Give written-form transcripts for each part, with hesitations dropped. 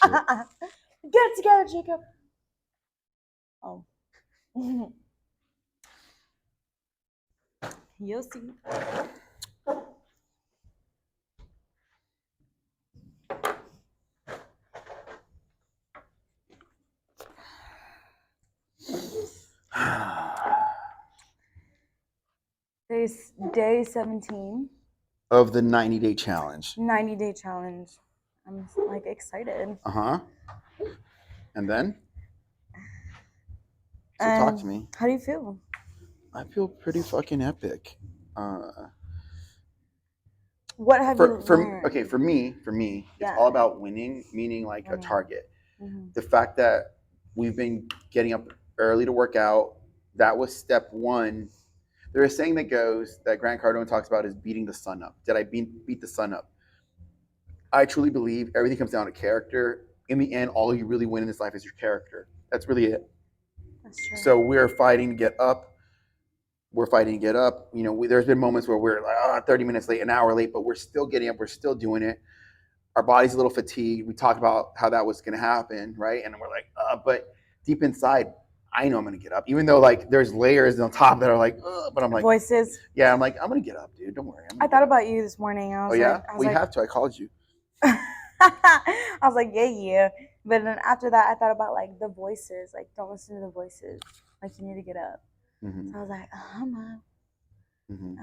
Shit. Get it together, Jacob. Oh. You'll see. Day 17. Of the 90-day challenge. 90-day challenge. I'm like excited. Uh-huh. And then? So talk to me. How do you feel? I feel pretty fucking epic. What have you learned? Okay, for me, it's all about winning, meaning like a target. Mm-hmm. The fact that we've been getting up early to work out, that was step one. There's a saying that goes, that Grant Cardone talks about, is beating the sun up. Did I beat the sun up? I truly believe everything comes down to character. In the end, all you really win in this life is your character. That's really it. That's true. So we're fighting to get up. You know, there's been moments where we're like 30 minutes late, an hour late, but we're still getting up. We're still doing it. Our body's a little fatigued. We talked about how that was going to happen, right? And we're like, but deep inside, I know I'm going to get up, even though like there's layers on top that are like, but I'm like, voices. Yeah, I'm like, I'm going to get up, dude. Don't worry. I thought about you this morning. I was have to. I called you. I was like, yeah. But then after that, I thought about like the voices. Like, don't listen to the voices. Like, you need to get up. Mm-hmm. So I was like, I'm up. Mm-hmm.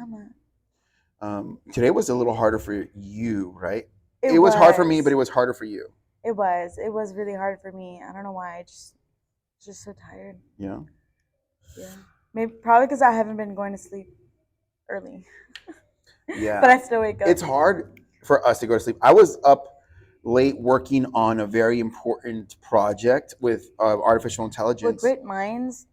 I'm up. Today was a little harder for you, right? It was hard for me, but it was harder for you. It was really hard for me. I don't know why. I just so tired. Yeah. Maybe probably because I haven't been going to sleep early. Yeah. But I still wake up. It's hard for us to go to sleep. I was up late working on a very important project with artificial intelligence. With great minds.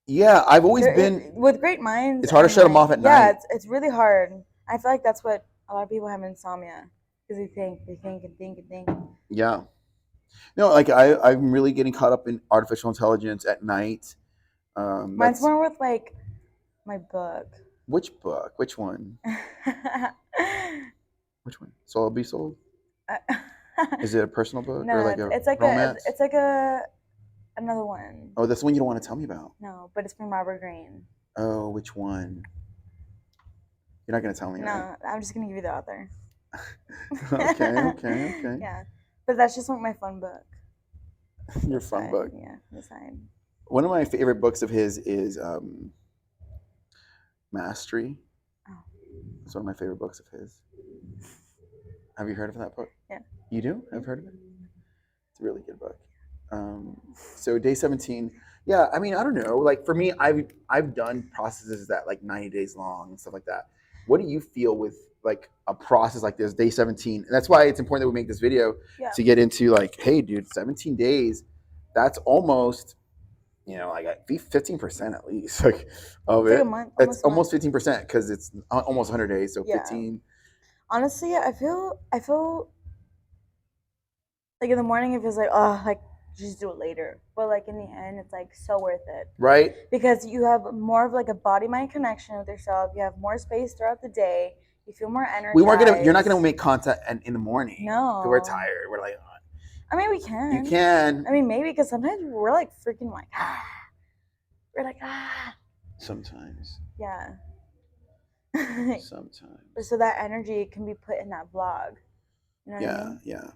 Yeah, I've always been with great minds. It's hard to shut them off at night. Yeah, it's really hard. I feel like that's what a lot of people have insomnia, because they think and think. Yeah. No, like I'm really getting caught up in artificial intelligence at night. Mine's more with like my book. Which book? Which one? Which one? Soul Be Sold? Is it a personal book or like it's like romance? It's like another one. Oh, that's the one you don't want to tell me about. No, but it's from Robert Greene. Oh, which one? You're not gonna tell me. No, right? I'm just gonna give you the author. Okay. Yeah, but that's just like my fun book. Your fun book. Yeah, the side. One of my favorite books of his is Mastery. Oh. It's one of my favorite books of his. Have you heard of that book? Yeah. You do? I've heard of it. It's a really good book. So day 17. Yeah, I mean, I don't know. Like for me, I've done processes that like 90 days long and stuff like that. What do you feel with like a process like this, day 17? And that's why it's important that we make this video to get into like, hey, dude, 17 days. That's almost, you know, like 15% at least like of it. It's almost 15% because it's almost 100 days. So 15. Honestly, I feel like in the morning it feels like, oh, like just do it later, but like in the end it's like so worth it, right? Because you have more of like a body-mind connection with yourself. You have more space throughout the day. You feel more energized. You're not gonna make content in the morning. No, we're tired. We're like, I mean, we can. You can. I mean, maybe, because sometimes we're like freaking like we're like Sometimes. Yeah. Sometimes. So that energy can be put in that vlog. You know what I mean? Yeah.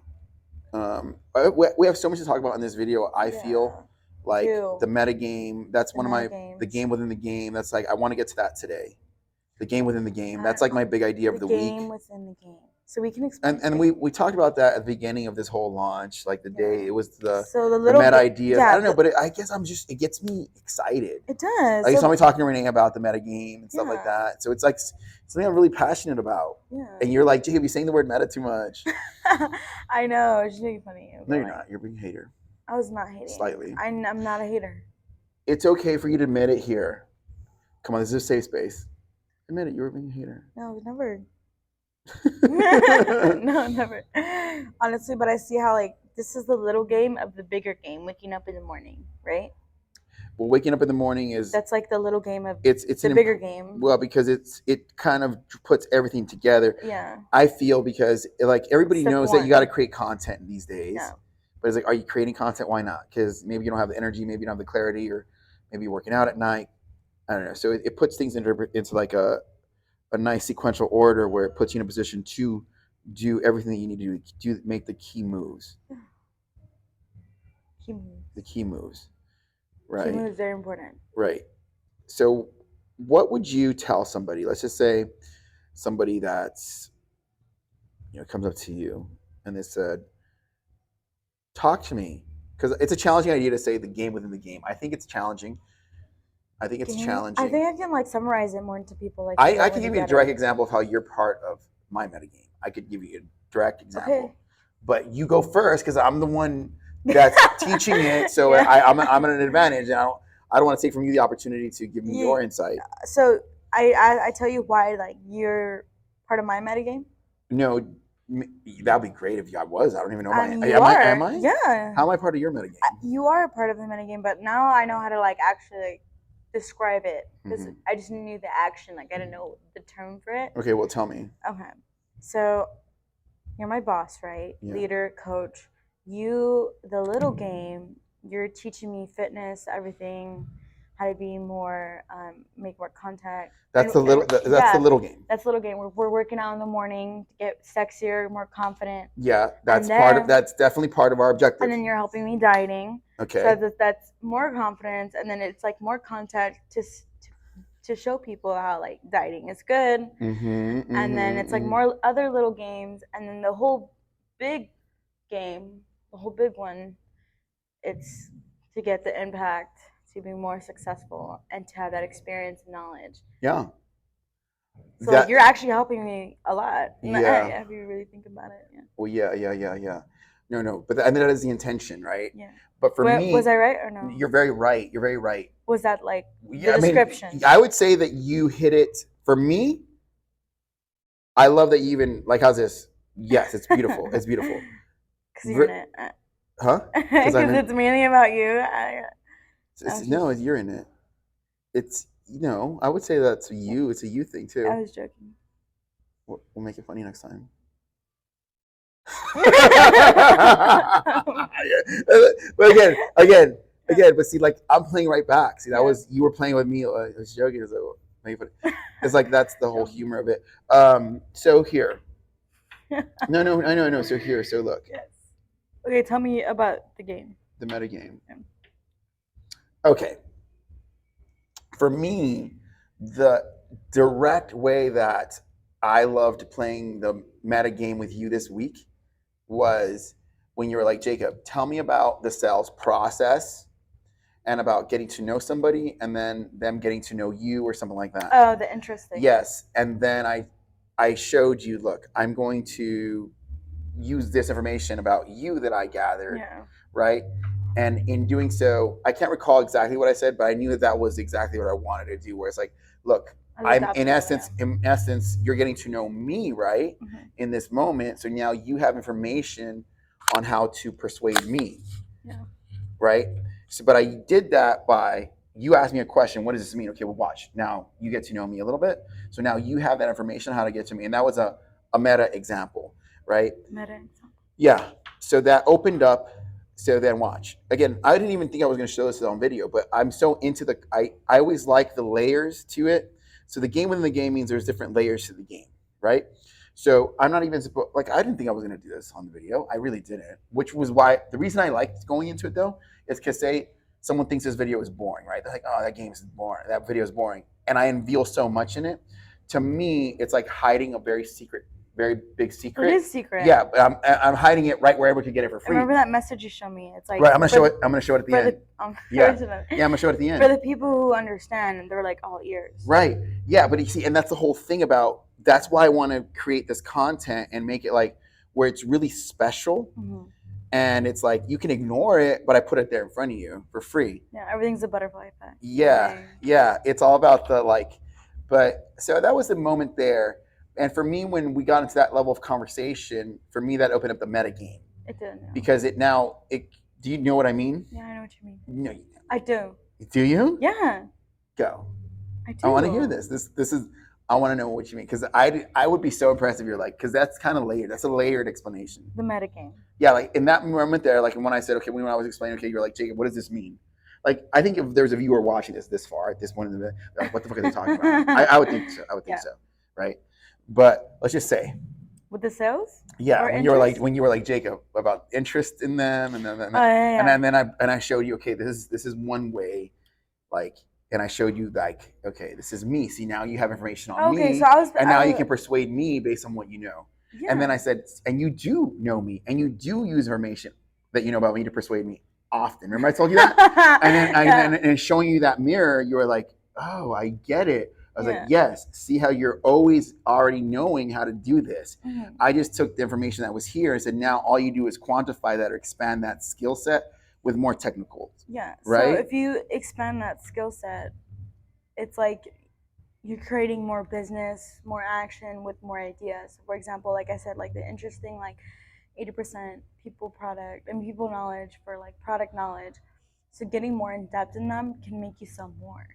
We have so much to talk about in this video. I feel like the meta game. That's one of my the game within the game. That's like I want to get to that today. The game within the game. That's like my big idea of the week. Game within the game. So we can explain. And we talked about that at the beginning of this whole launch. Like the day it was the meta idea. Yeah, I don't know, but I guess it gets me excited. It does. Like somebody talking to Renee about the meta game and stuff like that. So it's like something I'm really passionate about. Yeah. And you're like, Jacob, you're saying the word meta too much. I know. It's really funny. No, you're not. You're being a hater. I was not hating. Slightly. I'm not a hater. It's okay for you to admit it here. Come on, this is a safe space. Admit it. You were being a hater. No, never. No, never. Honestly, but I see how like this is the little game of the bigger game, waking up in the morning, right? Well, waking up in the morning that's like the little game of it's the bigger game. Well, because it kind of puts everything together. Yeah. I feel because like everybody knows that you got to create content these days. Yeah. But it's like, are you creating content? Why not? Because maybe you don't have the energy, maybe you don't have the clarity, or maybe you're working out at night. I don't know. So it puts things into like a nice sequential order where it puts you in a position to do everything that you need to do, make the key moves. Key moves. The key moves. Key Right. moves very important. Right. So what would you tell somebody? Let's just say somebody that's, comes up to you and they said, talk to me. Because it's a challenging idea to say the game within the game. I think it's challenging. I think it's challenging. I think I can like summarize it more into people. Like I can give you a direct example of how you're part of my metagame. I could give you a direct example. Okay. But you go first because I'm the one that's teaching it. So yeah. I'm at an advantage. And I don't want to take from you the opportunity to give me your insight. So I tell you why, like, you're part of my metagame? No, that'd be great if I was. I don't even know. Am I? Yeah. How am I part of your metagame? You are a part of the metagame, but now I know how to like actually like describe it because I just knew the action. Like I didn't know the term for it. Okay, well, tell me. Okay, so you're my boss, right? Yeah. Leader, coach. You, the little game. You're teaching me fitness, everything, how to be more, make more contact. That's the little. That's the little game. That's the little game. We're working out in the morning to get sexier, more confident. Yeah, that's That's definitely part of our objective. And then you're helping me dieting. Okay. So that's more confidence, and then it's like more contact to show people how like dieting is good. And then it's like more other little games, and then the whole big game, the whole big one. It's to get the impact, to be more successful, and to have that experience and knowledge. Yeah. So like, you're actually helping me a lot. Yeah. If you really think about it. Yeah. Well, yeah. No. But and that is the intention, right? Yeah. But for me, was I right or no? You're very right. You're very right. Was that like the description? I would say that you hit it. For me, I love that you even like. How's this? Yes, it's beautiful. It's beautiful. Because you're in it. Huh? Because it's mainly about you. No, you're in it. It's I would say that's you. It's a you thing too. I was joking. We'll make it funny next time. But again. But see, like I'm playing right back. See, that was you were playing with me. I was joking. It's like that's the whole humor of it. So here. No. I know. So here. So look. Yes. Okay, tell me about the game. The metagame. Yeah. Okay. For me, the direct way that I loved playing the metagame with you this week was when you were like, Jacob, tell me about the sales process and about getting to know somebody and then them getting to know you or something like that. Oh, the interesting. Yes. And then I showed you, look, I'm going to use this information about you that I gathered, right? And in doing so, I can't recall exactly what I said, but I knew that was exactly what I wanted to do. Where it's like, look, in essence, you're getting to know me, right? In this moment. So now you have information on how to persuade me, right? So, but I did that by you asked me a question. What does this mean? Okay, well, watch. Now you get to know me a little bit. So now you have that information on how to get to me, and that was a meta example. Right? Yeah. So that opened up. So then watch. Again, I didn't even think I was going to show this on video, but I'm so into I always like the layers to it. So the game within the game means there's different layers to the game, right? So I'm not even supposed, like, I didn't think I was going to do this on the video. I really didn't, which was why the reason I liked going into it though, is because someone thinks this video is boring, right? They're like, oh, that game is boring. That video is boring. And I unveil so much in it. To me, it's like hiding a very big secret. It is secret. Yeah, but I'm hiding it right where everyone can get it for free. Remember that message you showed me? It's like right. I'm gonna show it at the end. I'm gonna show it at the end. For the people who understand, they're like all ears. Right. Yeah, but you see, and that's the whole thing about. That's why I want to create this content and make it like where it's really special, and it's like you can ignore it, but I put it there in front of you for free. Yeah, everything's a butterfly effect. Yeah. It's all about the like, but so that was the moment there. And for me, when we got into that level of conversation, for me, that opened up the metagame. It did. Because do you know what I mean? Yeah, I know what you mean. No, I do. Do you? Yeah. Go. I do. I want to hear this. This is, I want to know what you mean. Because I would be so impressed if you're like, because that's kind of layered. That's a layered explanation. The metagame. Yeah, like in that moment there, like when I said, okay, when I was explaining, okay, you're like, Jacob, what does this mean? Like, I think if there's a viewer watching this far at this point in the, they're like, what the fuck are they talking about? I would think so. I would think Yeah. so, right? But let's just say, With the sales? yeah, Or when you were like interest? Jacob about interest in them, and then Oh, yeah, and I showed you, okay, this is one way, like, and I showed you like, okay, this is me. See, now you have information on Okay, so me, I was, and now you can persuade me based on what you know. And then yeah. I said, and you do know me, and you do use information that you know about me to persuade me often. Remember I told you that? And then Yeah. and showing you that mirror, you were like, oh, I get it. I was like, Yeah. yes. See how you're always already knowing how to do this. Mhm. I just took the information that was here and said, now all you do is quantify that or expand that skill set with more technical. Yeah. So Right? if you expand that skill set, it's like you're creating more business, more action with more ideas. For example, like I said, like the interesting, like 80% people product and people knowledge for like product knowledge. So getting more in depth in them can make you sell more.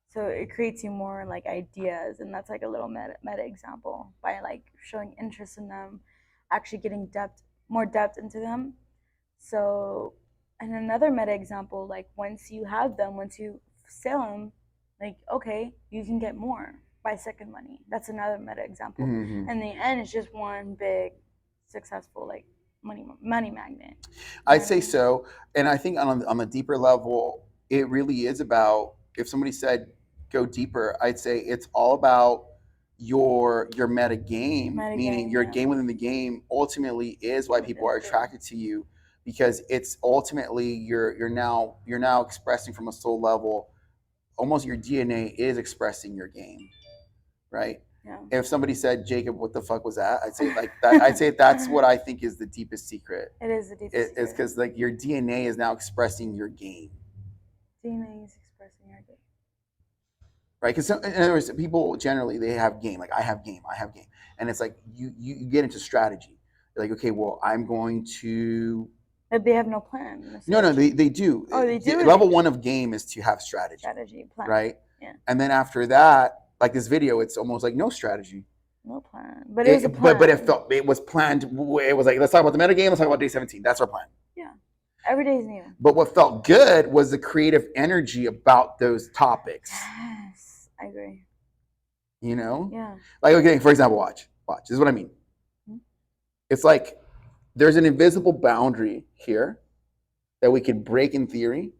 So it creates you more like ideas, and that's like a little meta example by like showing interest in them, actually getting more depth into them. So, and another meta example, like once you have them, once you sell them, like okay, you can get more by second money. That's another meta example. Mm-hmm. And the end is just one big successful like money magnet. I'd say so, and I think on the deeper level, it really is about, if somebody said go deeper, I'd say it's all about your meta game, meaning your game within the game ultimately is why people are attracted to you, because it's ultimately you're now expressing from a soul level, almost your DNA is expressing your game, right? Yeah. If somebody said, Jacob, what the fuck was that? I'd say like that. I'd say that's what I think is the deepest secret. It is the deepest secret. It's because like your DNA is now expressing your game. DNA is expressing your game. Right? Because in other words, people generally they have game. Like I have game, and it's like you get into strategy. You're like, okay, well, I'm going to. But they have no plan. No, they do. Oh, they do. Level one of game is to have strategy. Strategy, plan. Right. Yeah. And then after that, like this video, it's almost like no strategy. No plan, but it was a plan. But it was planned. It was like, let's talk about the meta game. Let's talk about day 17. That's our plan. Yeah, every day is new. But what felt good was the creative energy about those topics. Yes, I agree. You know? Yeah. Like, okay, for example, watch. This is what I mean. Mm-hmm. It's like there's an invisible boundary here that we can break in theory.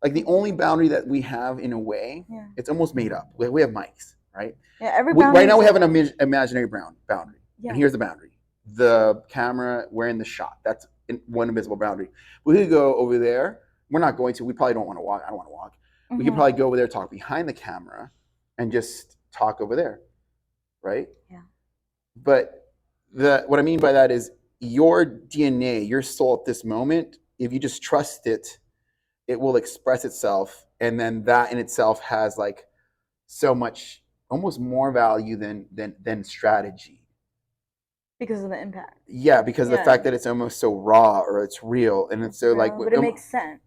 Like the only boundary that we have in a way, it's almost made up. We have mics, right? Yeah, right now we have an imaginary boundary. Yeah. And here's the boundary. The camera, we're in the shot. That's one invisible boundary. We could go over there. We're not going to. We probably don't want to walk. I don't want to walk. Mm-hmm. We could probably go over there, talk behind the camera, and just talk over there, right? Yeah. But what I mean by that is your DNA, your soul at this moment, if you just trust it, it will express itself, and then that in itself has like so much, almost more value than strategy. Because of the impact. Yeah, because of the fact that it's almost so raw or it's real, and it's so real, like. But it makes sense,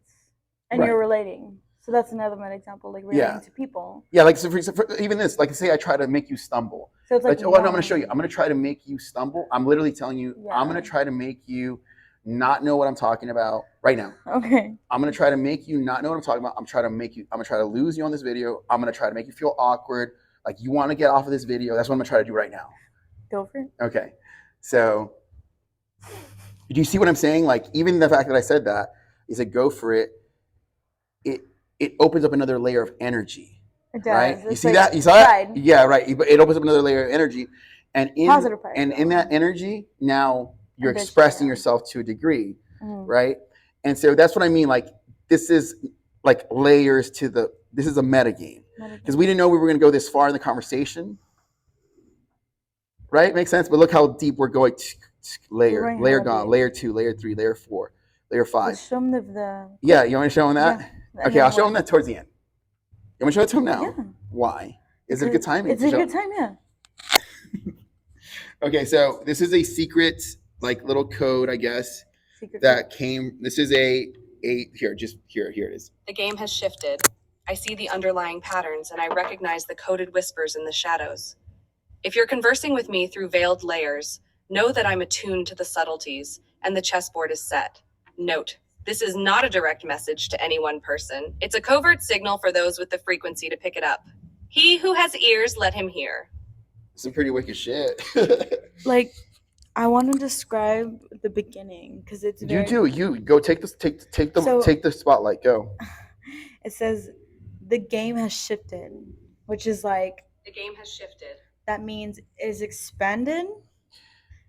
and you're relating. So that's another good example, like relating to people. Yeah, like so for even this, like say I try to make you stumble. So it's like, oh, no, I'm going to show you. I'm going to try to make you stumble. I'm literally telling you, I'm going to try to make you not know what I'm talking about right now. Okay. I'm going to try to make you not know what I'm talking about. I'm going to try to lose you on this video. I'm going to try to make you feel awkward. Like you want to get off of this video. That's what I'm going to try to do right now. Go for it. Okay. So do you see what I'm saying? Like even the fact that I said that is a go for it. It opens up another layer of energy. It does. Right? It's you see that? You saw pride. that? Yeah, right. But it opens up another layer of energy. And positive pride. And in that energy, now you're expressing yourself to a degree. Mm-hmm. Right? And so that's what I mean. Like this is like layers to this is a meta game. Because we didn't know we were going to go this far in the conversation. Right? Makes sense? But look how deep we're going. Layer gone, layer 2, layer 3, layer 4, layer 5. Let's show them the. Yeah, you want me to show them that? Yeah. Okay, I'll show them that towards the end. You want me to show it to them now? Yeah. Why? Is it a good time? It's a good time, yeah. Okay, so this is a secret, like little code, I guess, that came. This is here it is. The game has shifted. I see the underlying patterns, and I recognize the coded whispers in the shadows. If you're conversing with me through veiled layers, know that I'm attuned to the subtleties, and the chessboard is set. Note, this is not a direct message to any one person. It's a covert signal for those with the frequency to pick it up. He who has ears, let him hear. Some pretty wicked shit. Like, I want to describe the beginning because it's You very. do. You go take this. Take the spotlight. Go. It says the game has shifted, which is like The game has shifted. that means is expanded.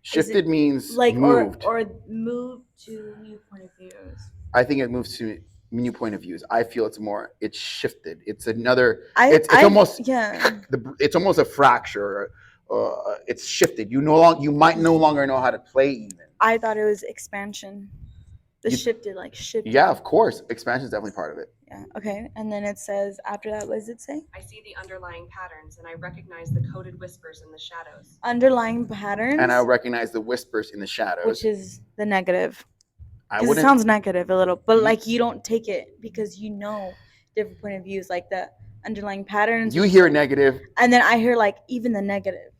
Shifted means Like moved. or moved to new point of views. I think it moves to new point of views. I feel it's shifted. It's another. It's almost it's almost a fracture. It's shifted. You might no longer know how to play even. I thought it was expansion. Shifted. Yeah, of course. Expansion is definitely part of it. Yeah. Okay. And then it says after that, what does it say? I see the underlying patterns, and I recognize the coded whispers in the shadows. Underlying patterns. And I recognize the whispers in the shadows, which is the negative. It sounds negative a little, but like you don't take it because you know different point of views, like the underlying patterns. You hear negative, and then I hear like even the negative.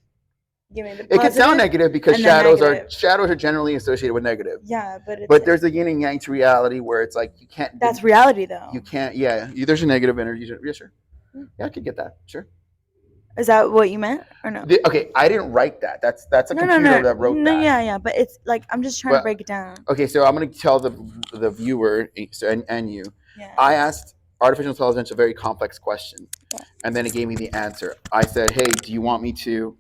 Give me the positive. It can sound negative because shadows are generally associated with negative. Yeah, but there's a yin and yang to reality where it's like you can't. That's reality though. You can't. Yeah, there's a negative energy. Yeah, sure. Yeah, I could get that. Sure. Is that what you meant or no? Okay, I didn't write that. That's a computer that wrote that. Yeah, but it's like I'm just trying to break it down. Okay, so I'm gonna tell the viewer and you. Yeah. I asked artificial intelligence a very complex question, and then it gave me the answer. I said, "Hey, do you want me to?"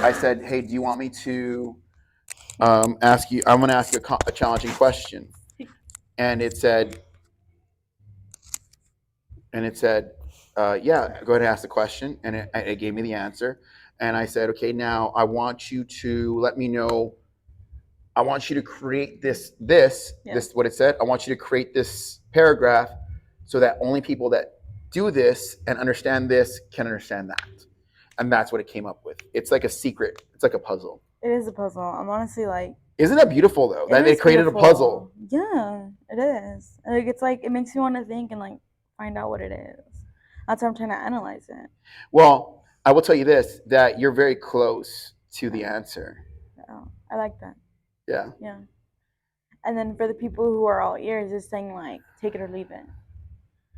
Ask you? I'm gonna ask you a challenging question, and it said, yeah, go ahead and ask the question. And it gave me the answer. And I said, okay, now I want you to let me know. I want you to create this, what it said. I want you to create this paragraph so that only people that do this and understand this can understand that. And that's what it came up with. It's like a secret. It's like a puzzle. It is a puzzle. I'm honestly like. Isn't that beautiful though? That they created a puzzle. Yeah, it is. Like it's like it makes me want to think and like find out what it is. That's how I'm trying to analyze it. Well, I will tell you this: that you're very close to the answer. Oh, I like that. Yeah. Yeah. And then for the people who are all ears, it's saying like, take it or leave it.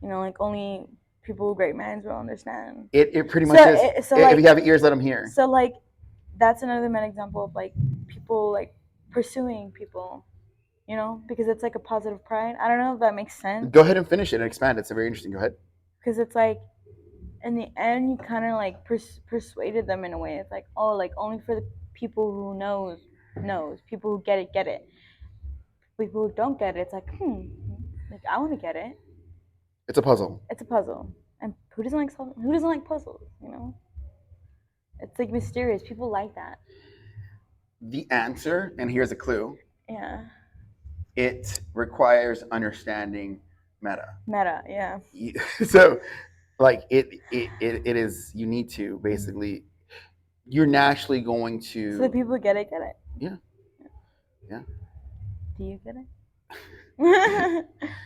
You know, like only people with great minds will understand. It pretty much is. So if you have ears, let them hear. So like, that's another main example of like people like pursuing people, you know, because it's like a positive pride. I don't know if that makes sense. Go ahead and finish it and expand. It's very interesting. Go ahead. Because it's like, in the end, you kind of like persuaded them in a way. It's like, oh, like only for the people who knows. People who get it. People who don't get it, it's like, like I want to get it. It's a puzzle. And who doesn't like puzzles? You know, it's like mysterious. People like that. The answer, and here's a clue. Yeah. It requires understanding meta. Yeah. So, like it is. You need to basically. You're naturally going to. So the people get it. Yeah. Do you get it?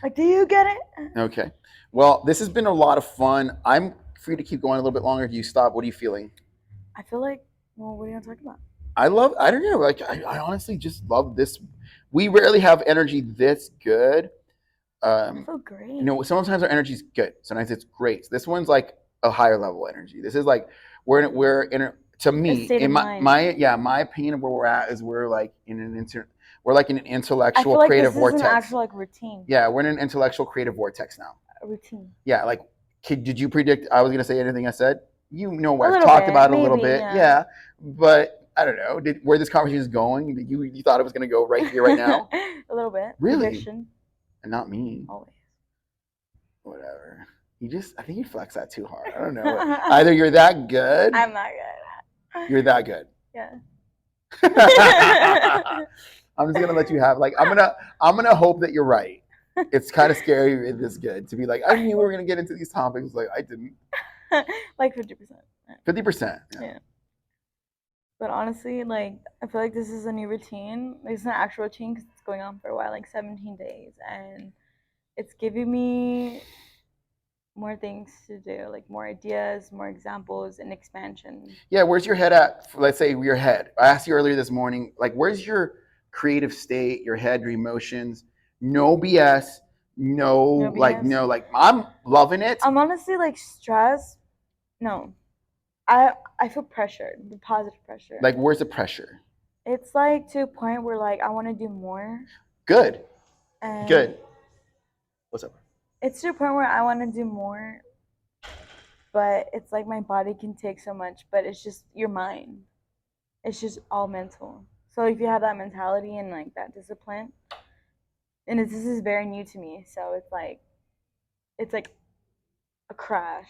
Like, do you get it? Okay. Well, this has been a lot of fun. I'm free to keep going a little bit longer. Do you stop? What are you feeling? I feel like, well, what are you going to talk about? I don't know. Like, I honestly just love this. We rarely have energy this good. I feel great. You know, sometimes our energy is good. Sometimes it's great. This one's like a higher level energy. This is like, we're in to me, in my opinion of where we're at is we're like in an intellectual creative vortex. This is an actual like routine. Yeah, we're in an intellectual creative vortex now. A routine. Yeah, like, did you predict I was going to say anything I said? You know what I've talked about it a little bit. Yeah, but I don't know. Where this conversation is going? You thought it was going to go right here, right now? A little bit. Really? Prediction. And not me. Always. Whatever. I think you flex that too hard. I don't know. Either you're that good. I'm not good. You're that good. Yeah. I'm just gonna let you have I'm gonna hope that you're right. It's kind of scary and this good to be like, I knew we were gonna get into these topics. Like I didn't. Like 50%. 50%. Yeah. But honestly, like I feel like this is a new routine. It's an actual routine because it's going on for a while, like 17 days, and it's giving me more things to do, like more ideas, more examples, and expansion. Yeah, where's your head at? Let's say your head. I asked you earlier this morning, like, where's your creative state, your head, your emotions? No BS. No, No like, BS. no, like, I'm loving it. I'm honestly like stressed. No, I feel pressured, the positive pressure. Like, where's the pressure? It's like to a point where like I want to do more. Good. And Good. What's up? It's to a point where I want to do more, but it's like my body can take so much, but it's just your mind. It's just all mental. So if you have that mentality and like that discipline, and this is very new to me, so it's like a crash.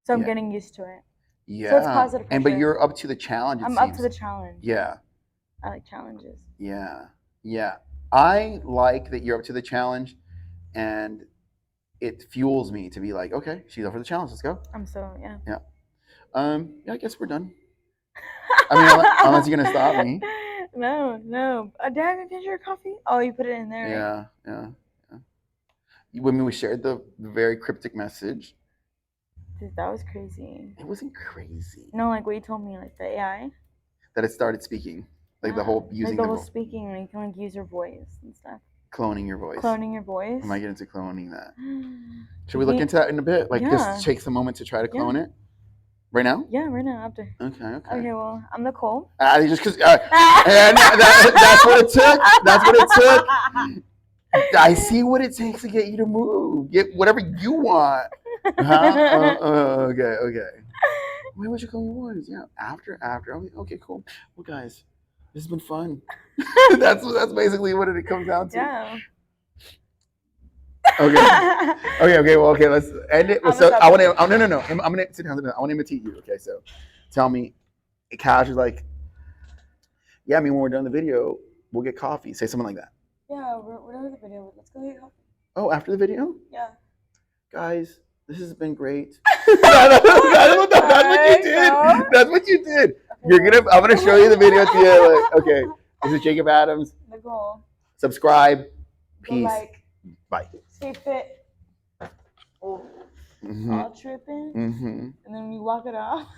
So I'm Yeah. getting used to it. Yeah. So it's positive And but pressure. you're up to the challenge. It I'm seems. up to the challenge. Yeah. I like challenges. Yeah. Yeah. I like that you're up to the challenge, and it fuels me to be like, okay, she's up for the challenge. Let's go. I'm so yeah. Yeah. Yeah. I guess we're done. I mean, unless you're gonna stop me. No. Did I even finish your coffee? Oh, you put it in there. Right? Yeah. When we shared the very cryptic message, Dude, that was crazy. it wasn't crazy. No, like what you told me, like the AI. That it started speaking, like the whole using like the whole speaking, like you can like use your voice and stuff. Cloning your voice. Cloning your voice. I might get into cloning that. Should we look into that in a bit? Like just take some moment to try to clone it. Right now? Yeah, right now after. Okay. Okay, well, I'm Nicole. Just because, and that's what it took. That's what it took. I see what it takes to get you to move. Get whatever you want. Okay. Wait, what you call your voice? Yeah, after. Okay, cool. Well, guys, this has been fun. that's basically what it comes down to. Yeah. Okay. Well, okay. Let's end it. So I want to. Oh no. I'm gonna sit down. I want to imitate you. Okay, so tell me, Cash is like, yeah. I mean, when we're done the video, we'll get coffee. Say something like that. Yeah, we're done with the video. Let's go get coffee. Oh, after the video? Yeah. Guys, this has been great. That's what you did. That's what you did. Okay, I'm gonna show you the video at the end. Like, okay, this is Jacob Adams. Nicole. Subscribe. Peace. Bye. Stay fit. Oh. All tripping. And then we walk it off.